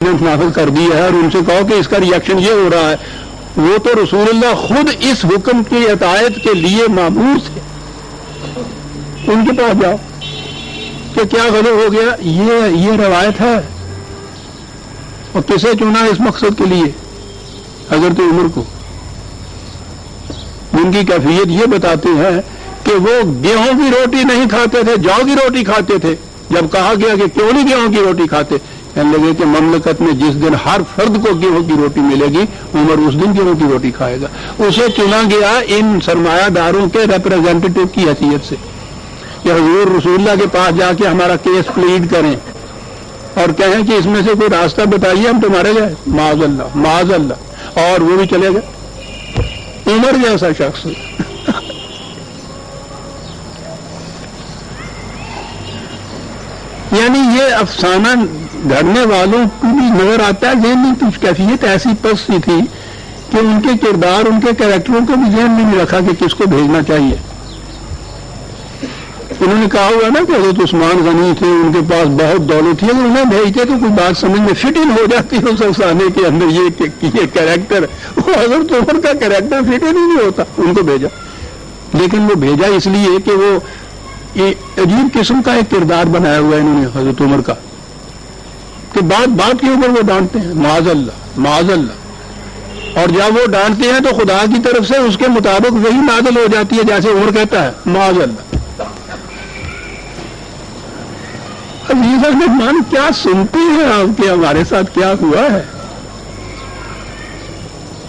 نافذ کر دی ہے اور ان سے کہو کہ اس کا ریئیکشن یہ ہو رہا ہے. وہ تو رسول اللہ خود اس حکم کی اطاعت کے لیے مامور تھے. ان کے پاس جاؤ کہ کیا غلط ہو گیا. یہ روایت ہے. اور کسے چنا اس مقصد کے لیے؟ حضرت عمر کو. ان کی کیفیت یہ بتاتے ہیں کہ وہ گیہوں کی روٹی نہیں کھاتے تھے، جو کی روٹی کھاتے تھے. جب کہا گیا کہ کیوں نہیں گیہوں کی روٹی کھاتے، کہنے لگے کہ مملکت میں جس دن ہر فرد کو گیہوں کی روٹی ملے گی، عمر اس دن گیہوں کی روٹی کھائے گا. اسے چنا گیا ان سرمایہ داروں کے ریپریزنٹیٹو کی حیثیت سے کہ حضور رسول اللہ کے پاس جا کے ہمارا کیس پلیڈ کریں اور کہیں کہ اس میں سے کوئی راستہ بتائیے، ہم تمہارے گئے. معاذ اللہ معاذ اللہ. اور وہ بھی چلے گئے. عمر جیسا شخص. یعنی یہ افسانہ گھڑنے والوں کو بھی نظر آتا ہے ذہن میں کچھ کیفیت ایسی پس تھی کہ ان کے کردار، ان کے کریکٹروں کو بھی ذہن میں نہیں رکھا کہ کس کو بھیجنا چاہیے. انہوں نے کہا ہوا نا کہ حضرت عثمان غنی تھے، ان کے پاس بہت دولت تھی، اگر انہیں بھیجتے تو کوئی بات سمجھ میں فٹ ان ہو جاتی ہے اس افسانے کے اندر. یہ کریکٹر، وہ حضرت عمر کا کریکٹر فٹ ان ہی نہیں ہوتا. ان کو بھیجا، لیکن وہ بھیجا اس لیے کہ وہ عجیب قسم کا ایک کردار بنایا ہوا ہے انہوں نے حضرت عمر کا، کہ بات کے اوپر وہ ڈانٹتے ہیں. معاذ اللہ معاذ اللہ. اور جب وہ ڈانٹتے ہیں تو خدا کی طرف سے اس کے مطابق وہی نازل ہو جاتی ہے جیسے عمر کہتا ہے. معاذ اللہ. عزیز مہمان کیا سنتے ہیں آپ کے ہمارے ساتھ کیا ہوا ہے.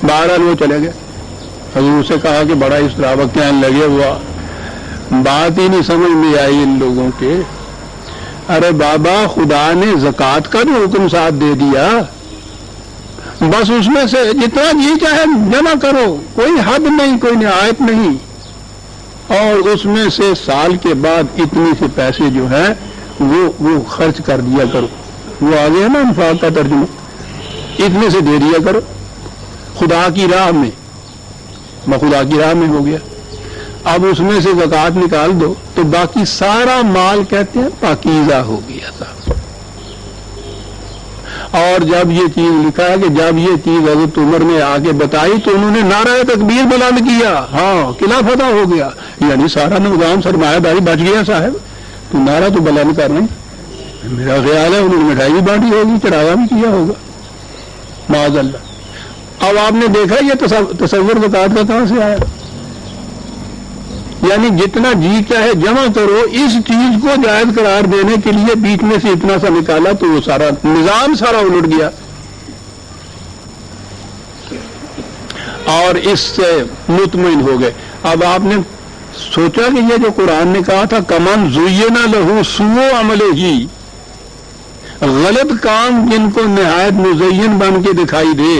بہرحال وہ چلے گئے. حضور سے کہا کہ بڑا اس طرح کہنے لگے، ہوا بات ہی نہیں سمجھ میں آئی ان لوگوں کے. ارے بابا، خدا نے زکوٰۃ کا بھی حکم ساتھ دے دیا، بس اس میں سے جتنا جی چاہے جمع کرو، کوئی حد نہیں، کوئی نہایت نہیں. اور اس میں سے سال کے بعد اتنی سے پیسے جو ہیں وہ خرچ کر دیا کرو. وہ آگے ہے نا انفاق کا ترجمہ. اتنے سے دے دیا کرو خدا کی راہ میں. میں خدا کی راہ میں ہو گیا. اب اس میں سے زکوٰۃ نکال دو تو باقی سارا مال کہتے ہیں پاکیزہ ہو گیا تھا. اور جب یہ چیز لکھا ہے کہ جب یہ چیز حضرت عمر نے آگے بتائی تو انہوں نے نعرہ تکبیر بلند کیا. ہاں، قلعہ فتح ہو گیا، یعنی سارا نظام سرمایہ داری بچ گیا. صاحب تو نعرہ تو بلند کر رہے ہیں. میرا خیال ہے انہوں نے مٹھائی بھی بانٹی ہوگی، چڑھاوا بھی کیا ہوگا. معاذ اللہ. اب آپ نے دیکھا یہ تصور زکوٰۃ کا کہاں سے آیا. یعنی جتنا جی چاہے جمع کرو، اس چیز کو جائز قرار دینے کے لیے بیچ میں سے اتنا سا نکالا تو وہ سارا نظام سارا الٹ گیا. اور اس سے مطمئن ہو گئے. اب آپ نے سوچا کہ یہ جو قرآن نے کہا تھا کمن زینا لہو سوء عملہ، غلط کام جن کو نہایت مزین بن کے دکھائی دے،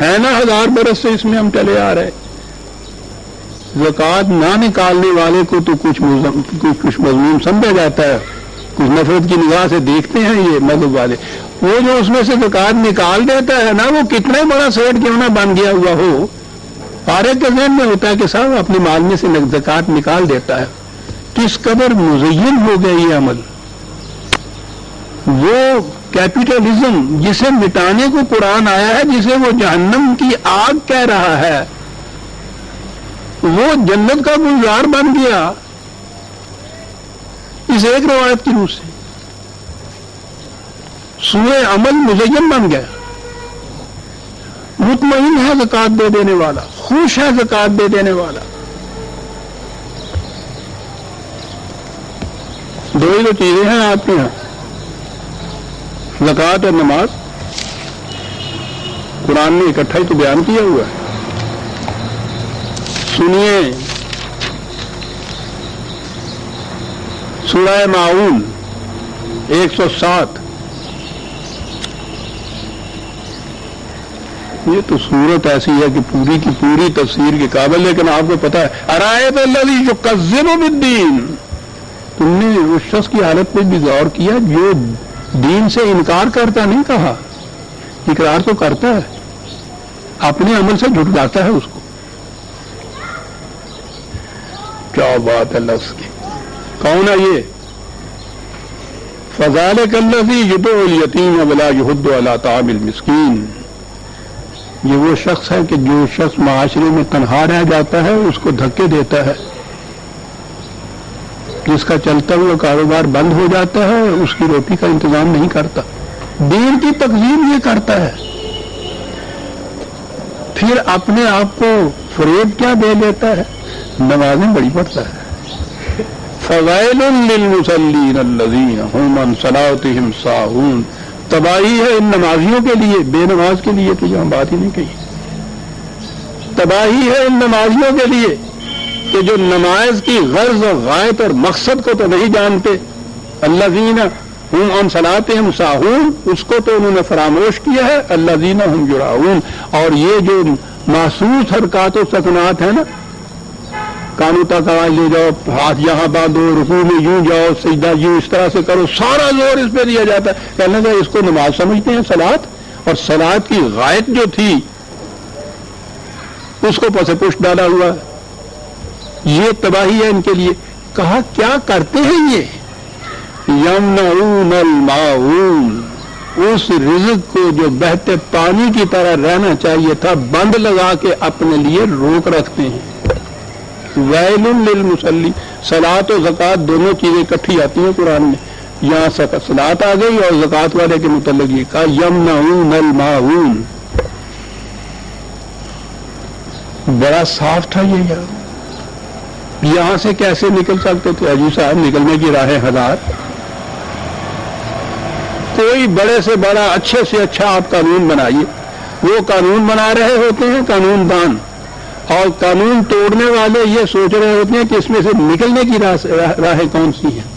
ہے نا 1000 برس سے اس میں ہم چلے آ رہے. زکوٰۃ نہ نکالنے والے کو تو کچھ مظلوم سمجھا جاتا ہے، کچھ نفرت کی نگاہ سے دیکھتے ہیں یہ مذہب والے. وہ جو اس میں سے زکوٰۃ نکال دیتا ہے نا، وہ کتنا بڑا سیٹ کیوں نہ بن گیا ہوا ہو، فارغ کے ذہن میں ہوتا ہے کہ صاحب اپنے مال میں سے زکوٰۃ نکال دیتا ہے. کس قدر مزین ہو گیا یہ عمل. وہ کیپیٹلزم جسے مٹانے کو قرآن آیا ہے، جسے وہ جہنم کی آگ کہہ رہا ہے، وہ جنت کا گلزار بن گیا اس ایک روایت کی روح سے. سوء عمل مزین بن گیا. مطمئن ہے زکوٰۃ دے دینے والا، خوش ہے زکوٰۃ دے دینے والا. دو ہی تو چیزیں ہیں آپ کے یہاں، زکوٰۃ اور نماز. قرآن نے اکٹھا ہی تو بیان کیا ہوا ہے. سنیے سورہ ماعون 107. یہ تو صورت ایسی ہے کہ پوری کی پوری تفسیر کے قابل. لیکن آپ کو پتا ہے ارایت الذی یکذب بالدین، تم نے اس شخص کی حالت پہ بھی غور کیا جو دین سے انکار کرتا نہیں کہا، اقرار تو کرتا ہے، اپنے عمل سے جھٹلاتا ہے اس کو. کیا بات ہے لفظ کی. کون ہے یہ؟ فذلک الذی یدعو الیتیم ولا یحض علی طعام المسکین، یہ وہ شخص ہے کہ جو شخص معاشرے میں تنہا رہ جاتا ہے اس کو دھکے دیتا ہے، جس کا چلتا ہوا کاروبار بند ہو جاتا ہے اس کی روٹی کا انتظام نہیں کرتا، دین کی تقسیم یہ کرتا ہے، پھر اپنے آپ کو فریب کیا دے لیتا ہے، نمازیں بڑی پڑھتا ہے۔ فویل للمصلین الذین هم عن صلاتهم ساہون، تباہی ہے ان نمازیوں کے لیے، بے نماز کے لیے تو یہاں بات ہی نہیں کہی، تباہی ہے ان نمازیوں کے لیے کہ جو نماز کی غرض و غایت اور مقصد کو تو نہیں جانتے، الذین هم عن صلاتهم ساہون، اس کو تو انہوں نے فراموش کیا ہے، الذین هم یراؤون، اور یہ جو محسوس حرکات و سکنات ہیں نا، کانوں تک آواز لے جاؤ، ہاتھ یہاں باندھو، رکوع میں یوں جاؤ، سجدہ یوں اس طرح سے کرو، سارا زور اس پہ دیا جاتا ہے، کہنے کا اس کو نماز سمجھتے ہیں صلاۃ، اور صلاۃ کی غایت جو تھی اس کو پس پشت ڈالا ہوا ہے، یہ تباہی ہے ان کے لیے۔ کہا کیا کرتے ہیں یہ، یمنعون الماعون، اس رزق کو جو بہتے پانی کی طرح رہنا چاہیے تھا بند لگا کے اپنے لیے روک رکھتے ہیں۔ ویل للمصلی، صلاۃ و زکوٰۃ دونوں چیزیں اکٹھی آتی ہیں قرآن میں، یہاں صلاۃ آ گئی اور زکوٰۃ والے کے متعلق یہ کہا یمنعون الماعون، بڑا صاف تھا یہ یہاں سے کیسے نکل سکتے تھے حاجی صاحب، نکلنے کی راہیں ہزار، کوئی بڑے سے بڑا اچھے سے اچھا آپ قانون بنائیے، وہ قانون بنا رہے ہوتے ہیں قانون دان، اور قانون توڑنے والے یہ سوچ رہے ہوتے ہیں کہ اس میں سے نکلنے کی راہیں کون سی ہیں۔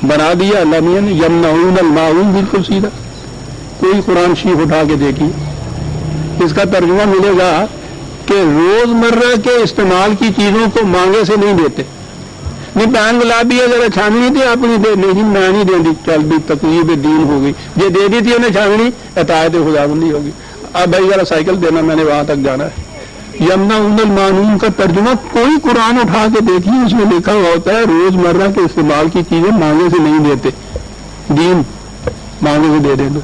بنا دیا اللہ میاں نے یمنعون الماعون، بالکل سیدھا، کوئی قرآن شریف اٹھا کے دیکھیے، اس کا ترجمہ ملے گا کہ روزمرہ کے استعمال کی چیزوں کو مانگے سے نہیں دیتے، نہیں پین گلابی ہے ذرا چھاننی تھی اپنی دے نہیں، میں نہیں دے دی، چل بھی تقریب دین ہو گئی، یہ دے دی تھی انہیں چھاننی، اطاعت خداوندی ہوگی، اب بھائی ذرا سائیکل دینا، میں نے وہاں تک جانا ہے۔ یمنعون الماعون کا ترجمہ کوئی قرآن اٹھا کے دیکھیے، اس میں لکھا ہوا ہوتا ہے روزمرہ کے استعمال کی چیزیں مانگے سے نہیں دیتے، دین مانگے سے دے دے دو۔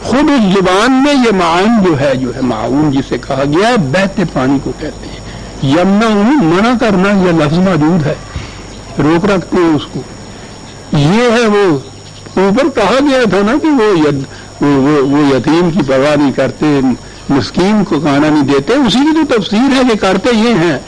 خود اس زبان میں یہ معاون جو ہے معاون جسے کہا گیا ہے بہتے پانی کو کہتے ہیں۔ یمنعون منع کرنا، یہ لفظ موجود ہے، روک رکھتے ہیں اس کو، یہ ہے وہ اوپر کہا گیا تھا نا کہ وہ یتیم کی پرواہ نہیں کرتے، مسکین کو کھانا نہیں دیتے، اسی کی تو تفسیر ہے کہ کرتے یہ ہیں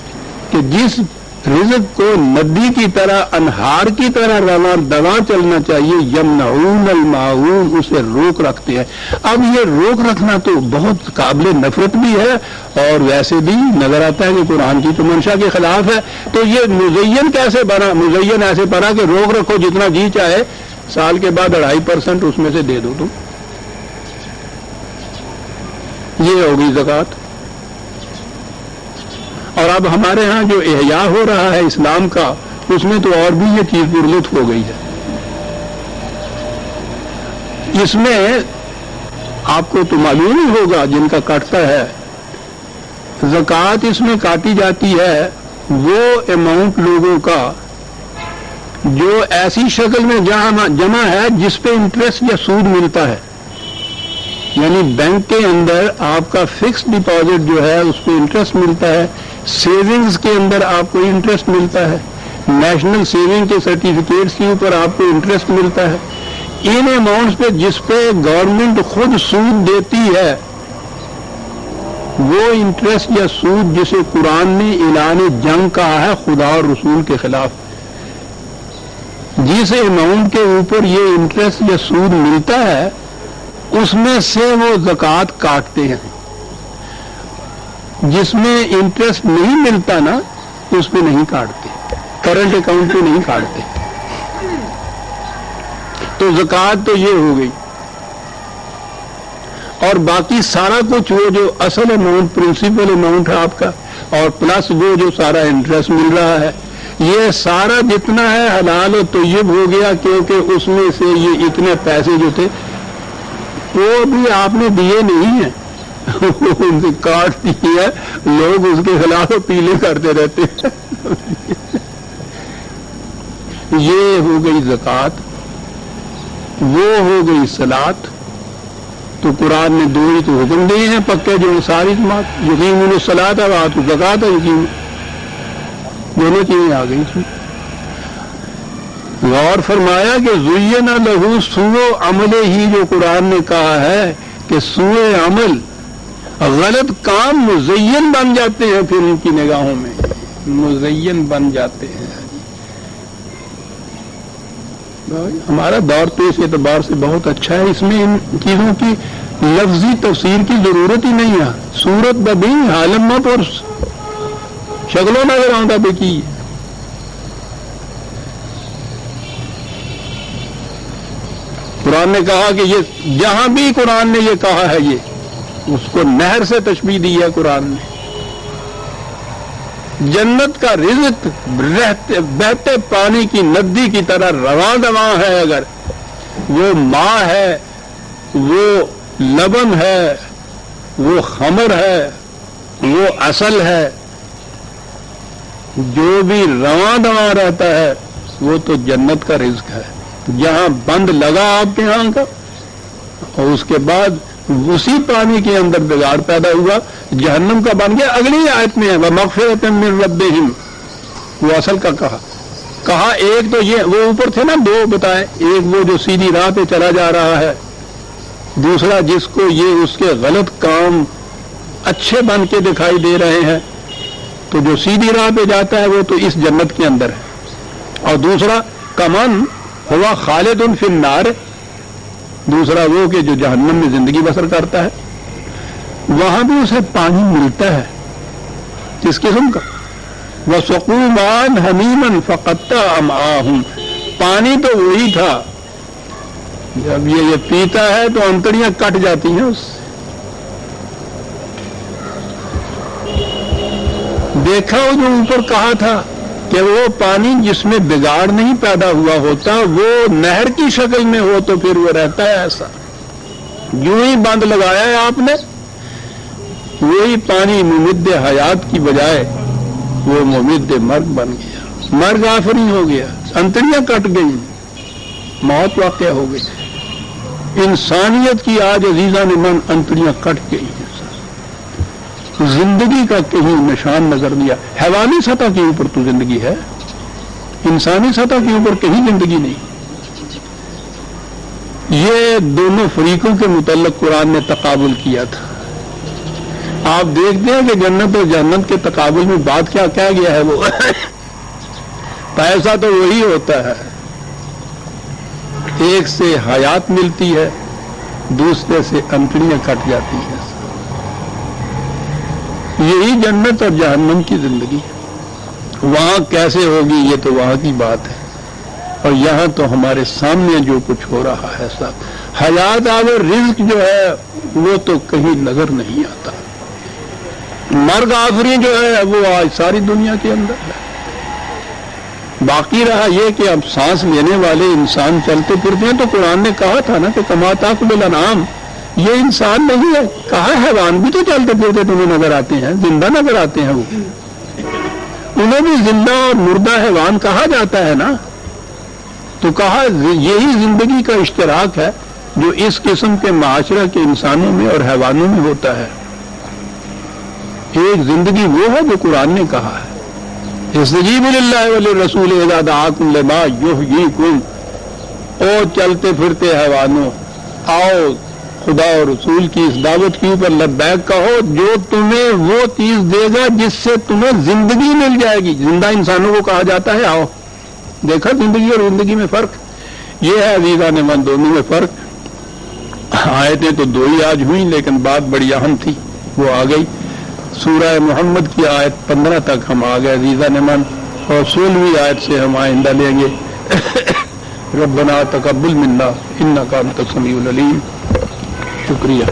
کہ جس رزق کو ندی کی طرح انہار کی طرح رواں دواں چلنا چاہیے، یمنعون الماعون، اسے روک رکھتے ہیں۔ اب یہ روک رکھنا تو بہت قابل نفرت بھی ہے اور ویسے بھی نظر آتا ہے کہ قرآن کی تو منشا کے خلاف ہے، تو یہ مزین کیسے بنا؟ مزین ایسے بنا کہ روک رکھو جتنا جی چاہے، سال کے بعد 2.5% اس میں سے دے دو تم، یہ ہوگی زکوٰۃ۔ اور اب ہمارے ہاں جو احیاء ہو رہا ہے اسلام کا، اس میں تو اور بھی یہ چیز پرلطف ہو گئی ہے۔ اس میں آپ کو تو معلوم ہی ہوگا جن کا کٹتا ہے، زکوٰۃ اس میں کاٹی جاتی ہے وہ اماؤنٹ لوگوں کا جو ایسی شکل میں جمع ہے جس پہ انٹرسٹ یا سود ملتا ہے، یعنی بینک کے اندر آپ کا فکس ڈپازٹ جو ہے اس پہ انٹرسٹ ملتا ہے، سیونگز کے اندر آپ کو انٹرسٹ ملتا ہے، نیشنل سیونگ کے سرٹیفکیٹس کے اوپر آپ کو انٹرسٹ ملتا ہے، ان اماؤنٹس پہ جس پہ گورنمنٹ خود سود دیتی ہے، وہ انٹرسٹ یا سود جسے قرآن نے اعلان جنگ کہا ہے خدا اور رسول کے خلاف، جس اماؤنٹ کے اوپر یہ انٹرسٹ یا سود ملتا ہے اس میں سے وہ زکوٰۃ کاٹتے ہیں، جس میں انٹرسٹ نہیں ملتا نا اس پہ نہیں کاٹتے، کرنٹ اکاؤنٹ پہ نہیں کاٹتے، تو زکوٰۃ تو یہ ہو گئی۔ اور باقی سارا کچھ وہ جو اصل اماؤنٹ پرنسپل اماؤنٹ ہے آپ کا، اور پلس وہ جو سارا انٹرسٹ مل رہا ہے، یہ سارا جتنا ہے حلال و طیب ہو گیا، کیونکہ اس میں سے یہ اتنے پیسے جو تھے وہ بھی آپ نے دیے نہیں ہیں، ان سے کاٹ دی ہے، لوگ اس کے خلاف پیلے کرتے رہتے ہیں۔ یہ ہو گئی زکوٰۃ، وہ ہو گئی صلاۃ۔ تو قرآن نے دو ہی تو حکم دیے ہیں پکے جو ساری جماعت، یقیمون الصلاۃ و آتوا الزکوٰۃ، یقین دونوں چیزیں آ گئی اس میں۔ غور فرمایا کہ زین لہو سوء عمل ہی، جو قرآن نے کہا ہے کہ سوء عمل غلط کام مزین بن جاتے ہیں، پھر ان کی نگاہوں میں مزین بن جاتے ہیں۔ ہمارا دور تو اس اعتبار سے بہت اچھا ہے، اس میں ان چیزوں کی لفظی تفسیر کی ضرورت ہی نہیں ہے۔ صورت ببی عالمت اور شکلوں نظر آتا بے کی۔ قرآن نے کہا کہ یہ جہاں بھی قرآن نے یہ کہا ہے، یہ اس کو نہر سے تشبیہ دی ہے قرآن نے۔ جنت کا رزق بہتے پانی کی ندی کی طرح رواں دواں ہے، اگر وہ ماء ہے، وہ لبن ہے، وہ خمر ہے، وہ عسل ہے، جو بھی رواں دواں رہتا ہے وہ تو جنت کا رزق ہے۔ جہاں بند لگا آپ کے یہاں کا اور اس کے بعد اسی پانی کے اندر بگاڑ پیدا ہوا، جہنم کا بن گیا۔ اگلی آیت میں ہے وَمَغْفِرَةً مِّن رَبِّهِمْ، وہ اصل کا کہا ایک تو یہ وہ اوپر تھے نا، دو بتائے، ایک وہ جو سیدھی راہ پہ چلا جا رہا ہے، دوسرا جس کو یہ اس کے غلط کام اچھے بن کے دکھائی دے رہے ہیں۔ تو جو سیدھی راہ پہ جاتا ہے وہ تو اس جنت کے اندر ہے، اور دوسرا کمن ہوا خالد فی النار، دوسرا وہ کہ جو جہنم میں زندگی بسر کرتا ہے، وہاں بھی اسے پانی ملتا ہے کس قسم کا، وَسُقُوا مَاءً حَمِيمًا فَقَطَّعَ أَمْعَاءَهُمْ، پانی تو وہی تھا، جب یہ پیتا ہے تو انتڑیاں کٹ جاتی ہیں اس سے۔ دیکھا وہ جو اوپر کہا تھا کہ وہ پانی جس میں بگاڑ نہیں پیدا ہوا ہوتا، وہ نہر کی شکل میں ہو تو پھر وہ رہتا ہے ایسا۔ یوں ہی بند لگایا ہے آپ نے، وہی پانی ممد حیات کی بجائے وہ ممد مرگ بن گیا، مرگ آفرین ہو گیا، انتڑیاں کٹ گئی، موت واقع ہو گئی۔ انسانیت کی آج عزیزان من انتڑیاں کٹ گئی ہیں، زندگی کا کہیں نشان نظر دیا۔ حیوانی سطح کے اوپر تو زندگی ہے، انسانی سطح کے اوپر کہیں زندگی نہیں۔ یہ دونوں فریقوں کے متعلق قرآن نے تقابل کیا تھا۔ آپ دیکھتے ہیں کہ جنت اور جہنم کے تقابل میں بات کیا کہا گیا ہے، وہ پیسہ تو وہی ہوتا ہے، ایک سے حیات ملتی ہے، دوسرے سے انتڑیاں کٹ جاتی ہیں۔ یہی جنت اور جہنم کی زندگی، وہاں کیسے ہوگی یہ تو وہاں کی بات ہے، اور یہاں تو ہمارے سامنے جو کچھ ہو رہا ہے سب حیات اور رزق جو ہے وہ تو کہیں نظر نہیں آتا۔ مرگ آفری جو ہے وہ آج ساری دنیا کے اندر ہے۔ باقی رہا یہ کہ اب سانس لینے والے انسان چلتے پھرتے ہیں، تو قرآن نے کہا تھا نا کہ کما تاکل الانعام، یہ انسان نہیں ہے، کہا حیوان بھی تو چلتے پھرتے تمہیں نظر آتے ہیں، زندہ نظر آتے ہیں، وہ انہیں بھی زندہ اور مردہ حیوان کہا جاتا ہے نا۔ تو کہا یہی زندگی کا اشتراک ہے جو اس قسم کے معاشرہ کے انسانوں میں اور حیوانوں میں ہوتا ہے۔ ایک زندگی وہ ہے جو قرآن نے کہا ہے، استجیبوا للہ وللرسول اذا دعاکم لما یحییکم، او چلتے پھرتے حیوانوں، آؤ خدا اور رسول کی اس دعوت کے اوپر لبیک کہو، جو تمہیں وہ چیز دے گا جس سے تمہیں زندگی مل جائے گی۔ زندہ انسانوں کو کہا جاتا ہے آؤ۔ دیکھا زندگی اور زندگی میں فرق، یہ ہے عزیزان من، دونوں میں فرق۔ آیتیں تو دو ہی آج ہوئی، لیکن بات بڑی اہم تھی، وہ آ گئی۔ سورہ محمد کی آیت 15 تک ہم آ گئے عزیزان من، اور 16ویں آیت سے ہم آئندہ لیں گے۔ ربنا تقبل منا انک انت السمیع العلیم۔ شکریہ۔